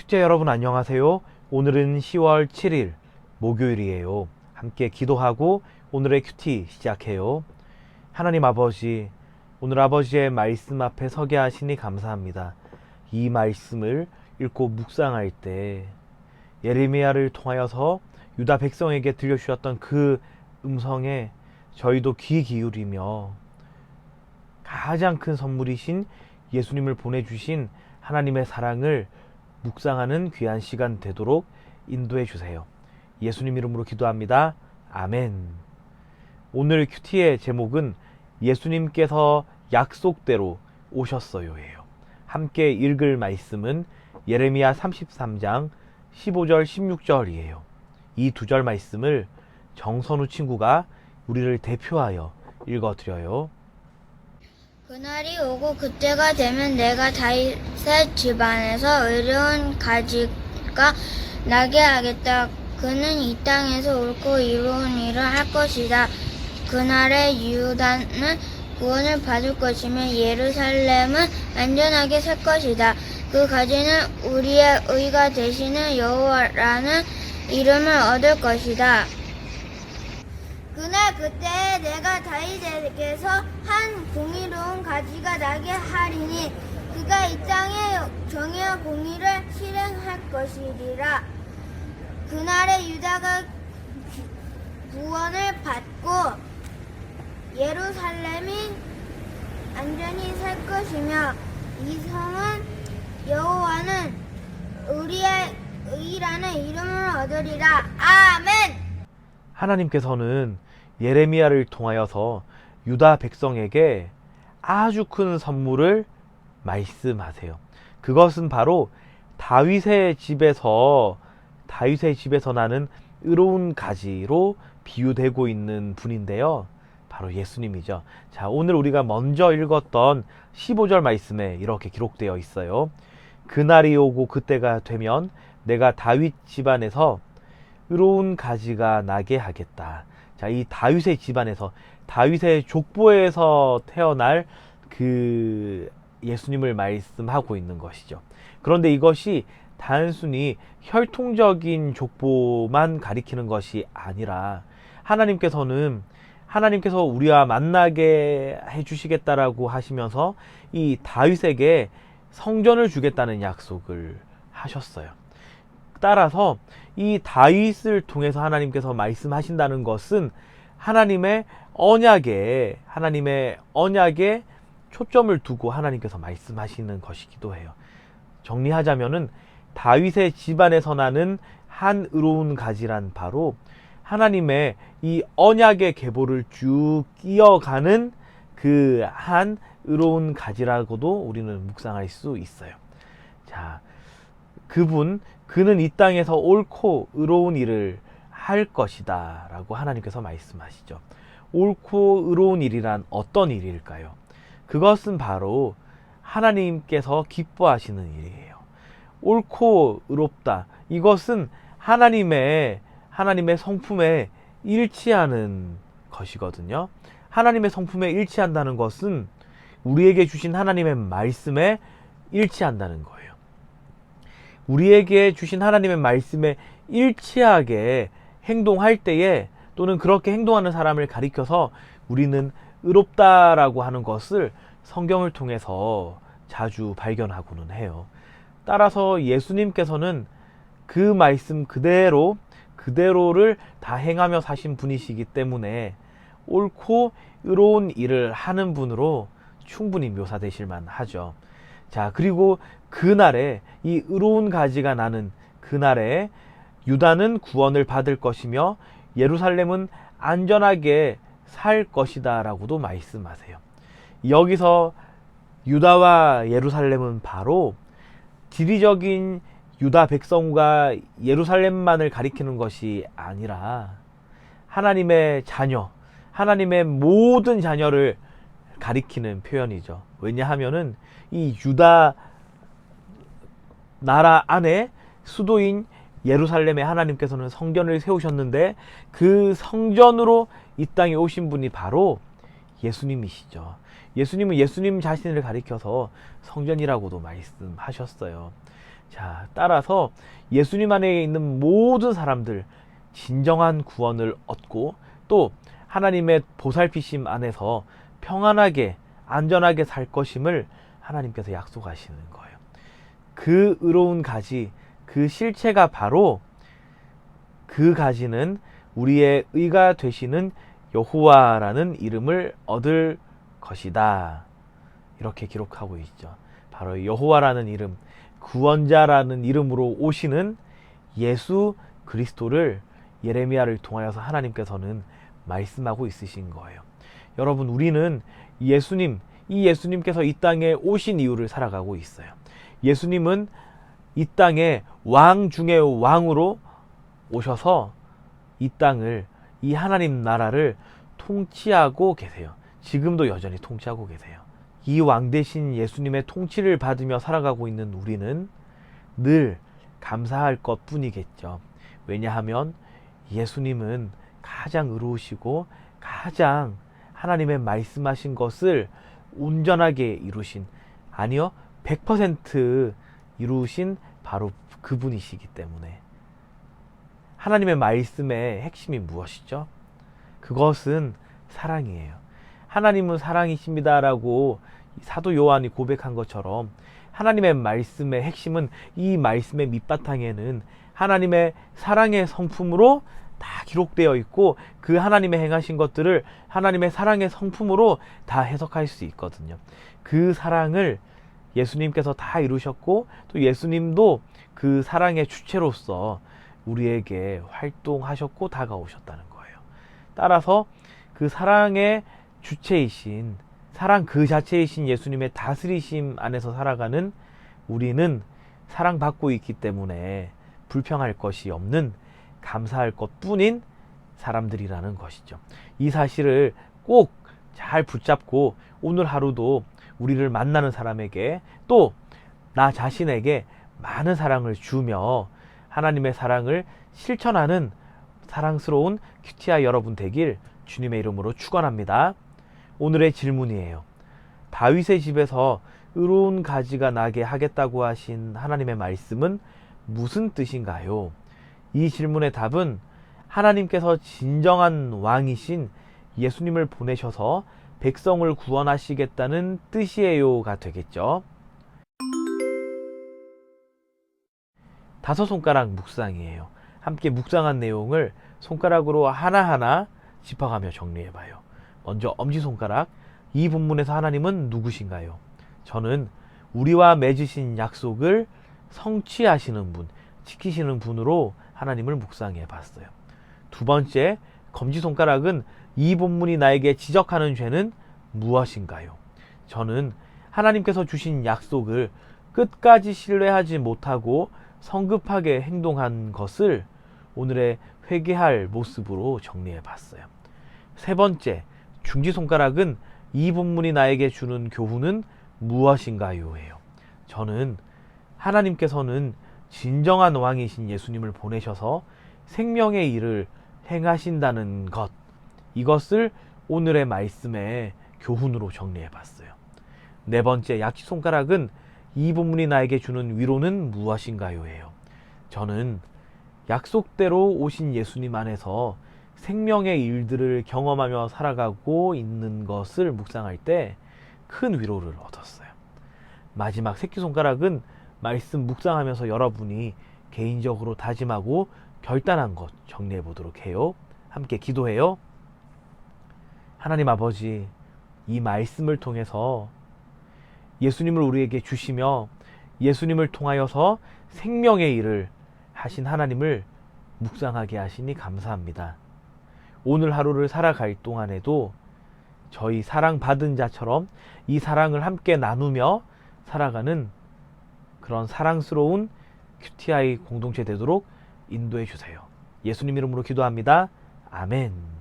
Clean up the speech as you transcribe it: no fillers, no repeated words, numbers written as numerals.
축제 여러분 안녕하세요. 오늘은 10월 7일 목요일이에요. 함께 기도하고 오늘의 큐티 시작해요. 하나님 아버지, 오늘 아버지의 말씀 앞에 서게 하시니 감사합니다. 이 말씀을 읽고 묵상할 때 예레미야를 통하여서 유다 백성에게 들려주셨던 그 음성에 저희도 귀 기울이며 가장 큰 선물이신 예수님을 보내주신 하나님의 사랑을 묵상하는 귀한 시간 되도록 인도해 주세요. 예수님 이름으로 기도합니다. 아멘. 오늘 큐티의 제목은 예수님께서 약속대로 오셨어요예요. 함께 읽을 말씀은 예레미야 33장 15절 16절이에요. 이 두 절 말씀을 정선우 친구가 우리를 대표하여 읽어드려요. 그날이 오고 그때가 되면 내가 다윗의 집안에서 의로운 가지가 나게 하겠다. 그는 이 땅에서 옳고 이로운 일을 할 것이다. 그날에 유다는 구원을 받을 것이며 예루살렘은 안전하게 살 것이다. 그 가지는 우리의 의가 되시는 여호와라는 이름을 얻을 것이다. 그날 그때에 내가 다윗에게서 한 공의로운 가지가 나게 하리니 그가 이 땅에 정의와 공의를 실행할 것이리라. 그날에 유다가 구원을 받고 예루살렘이 안전히 살 것이며 이 성은 여호와는 우리의 의라는 이름을 얻으리라. 아멘. 하나님께서는 예레미야를 통하여서 유다 백성에게 아주 큰 선물을 말씀하세요. 그것은 바로 다윗의 집에서 나는 의로운 가지로 비유되고 있는 분인데요. 바로 예수님이죠. 자, 오늘 우리가 먼저 읽었던 15절 말씀에 이렇게 기록되어 있어요. 그날이 오고 그때가 되면 내가 다윗 집안에서 의로운 가지가 나게 하겠다. 자, 이 다윗의 집안에서, 다윗의 족보에서 태어날 그 예수님을 말씀하고 있는 것이죠. 그런데 이것이 단순히 혈통적인 족보만 가리키는 것이 아니라 하나님께서 우리와 만나게 해주시겠다라고 하시면서 이 다윗에게 성전을 주겠다는 약속을 하셨어요. 따라서 이 다윗을 통해서 하나님께서 말씀하신다는 것은 하나님의 언약에 초점을 두고 하나님께서 말씀하시는 것이기도 해요. 정리하자면은 다윗의 집안에서 나는 한 의로운 가지란 바로 하나님의 이 언약의 계보를 쭉 이어가는 그 한 의로운 가지라고도 우리는 묵상할 수 있어요. 자, 그는 이 땅에서 옳고 의로운 일을 할 것이다 라고 하나님께서 말씀하시죠. 옳고 의로운 일이란 어떤 일일까요? 그것은 바로 하나님께서 기뻐하시는 일이에요. 옳고 의롭다, 이것은 하나님의 성품에 일치하는 것이거든요. 하나님의 성품에 일치한다는 것은 우리에게 주신 하나님의 말씀에 일치한다는 거예요. 우리에게 주신 하나님의 말씀에 일치하게 행동할 때에, 또는 그렇게 행동하는 사람을 가리켜서 우리는 의롭다라고 하는 것을 성경을 통해서 자주 발견하고는 해요. 따라서 예수님께서는 그 말씀 그대로를 다 행하며 사신 분이시기 때문에 옳고 의로운 일을 하는 분으로 충분히 묘사되실 만하죠. 자, 그리고 그날에, 이 의로운 가지가 나는 그날에 유다는 구원을 받을 것이며 예루살렘은 안전하게 살 것이다 라고도 말씀하세요. 여기서 유다와 예루살렘은 바로 지리적인 유다 백성과 예루살렘만을 가리키는 것이 아니라 하나님의 자녀, 하나님의 모든 자녀를 가리키는 표현이죠. 왜냐하면은 이 유다 나라 안에 수도인 예루살렘에 하나님께서는 성전을 세우셨는데 그 성전으로 이 땅에 오신 분이 바로 예수님이시죠. 예수님은 예수님 자신을 가리켜서 성전이라고도 말씀하셨어요. 자, 따라서 예수님 안에 있는 모든 사람들 진정한 구원을 얻고 또 하나님의 보살피심 안에서 평안하게 안전하게 살 것임을 하나님께서 약속하시는 거예요. 그 의로운 가지, 그 실체가 바로 그 가지는 우리의 의가 되시는 여호와라는 이름을 얻을 것이다. 이렇게 기록하고 있죠. 바로 여호와라는 이름, 구원자라는 이름으로 오시는 예수 그리스도를 예레미야를 통하여서 하나님께서는 말씀하고 있으신 거예요. 여러분, 우리는 예수님, 이 예수님께서 이 땅에 오신 이유를 살아가고 있어요. 예수님은 이 땅에 왕 중의 왕으로 오셔서 이 땅을, 이 하나님 나라를 통치하고 계세요. 지금도 여전히 통치하고 계세요. 이 왕 대신 예수님의 통치를 받으며 살아가고 있는 우리는 늘 감사할 것 뿐이겠죠. 왜냐하면 예수님은 가장 의로우시고 가장 하나님의 말씀하신 것을 온전하게 이루신, 아니요 100% 이루신 바로 그분이시기 때문에. 하나님의 말씀의 핵심이 무엇이죠? 그것은 사랑이에요. 하나님은 사랑이십니다라고 사도 요한이 고백한 것처럼 하나님의 말씀의 핵심은, 이 말씀의 밑바탕에는 하나님의 사랑의 성품으로 다 기록되어 있고 그 하나님의 행하신 것들을 하나님의 사랑의 성품으로 다 해석할 수 있거든요. 그 사랑을 예수님께서 다 이루셨고 또 예수님도 그 사랑의 주체로서 우리에게 활동하셨고 다가오셨다는 거예요. 따라서 그 사랑의 주체이신, 사랑 그 자체이신 예수님의 다스리심 안에서 살아가는 우리는 사랑받고 있기 때문에 불평할 것이 없는, 감사할 것뿐인 사람들이라는 것이죠. 이 사실을 꼭 잘 붙잡고 오늘 하루도 우리를 만나는 사람에게 또 나 자신에게 많은 사랑을 주며 하나님의 사랑을 실천하는 사랑스러운 큐티아 여러분 되길 주님의 이름으로 축원합니다. 오늘의 질문이에요. 다윗의 집에서 의로운 가지가 나게 하겠다고 하신 하나님의 말씀은 무슨 뜻인가요? 이 질문의 답은 하나님께서 진정한 왕이신 예수님을 보내셔서 백성을 구원하시겠다는 뜻이에요가 되겠죠. 5손가락 묵상이에요. 함께 묵상한 내용을 손가락으로 하나하나 짚어가며 정리해봐요. 먼저 엄지손가락, 이 본문에서 하나님은 누구신가요? 저는 우리와 맺으신 약속을 성취하시는 분, 지키시는 분으로 하나님을 묵상해 봤어요. 두 번째, 검지손가락은 이 본문이 나에게 지적하는 죄는 무엇인가요? 저는 하나님께서 주신 약속을 끝까지 신뢰하지 못하고 성급하게 행동한 것을 오늘의 회개할 모습으로 정리해 봤어요. 세 번째, 중지손가락은 이 본문이 나에게 주는 교훈은 무엇인가요? 해요. 저는 하나님께서는 진정한 왕이신 예수님을 보내셔서 생명의 일을 행하신다는 것, 이것을 오늘의 말씀의 교훈으로 정리해 봤어요. 네 번째, 약지손가락은 이 본문이 나에게 주는 위로는 무엇인가요? 해요. 저는 약속대로 오신 예수님 안에서 생명의 일들을 경험하며 살아가고 있는 것을 묵상할 때 큰 위로를 얻었어요. 마지막 새끼손가락은 말씀 묵상하면서 여러분이 개인적으로 다짐하고 결단한 것 정리해 보도록 해요. 함께 기도해요. 하나님 아버지, 이 말씀을 통해서 예수님을 우리에게 주시며 예수님을 통하여서 생명의 일을 하신 하나님을 묵상하게 하시니 감사합니다. 오늘 하루를 살아갈 동안에도 저희 사랑받은 자처럼 이 사랑을 함께 나누며 살아가는 그런 사랑스러운 큐티아이 공동체 되도록 인도해 주세요. 예수님 이름으로 기도합니다. 아멘.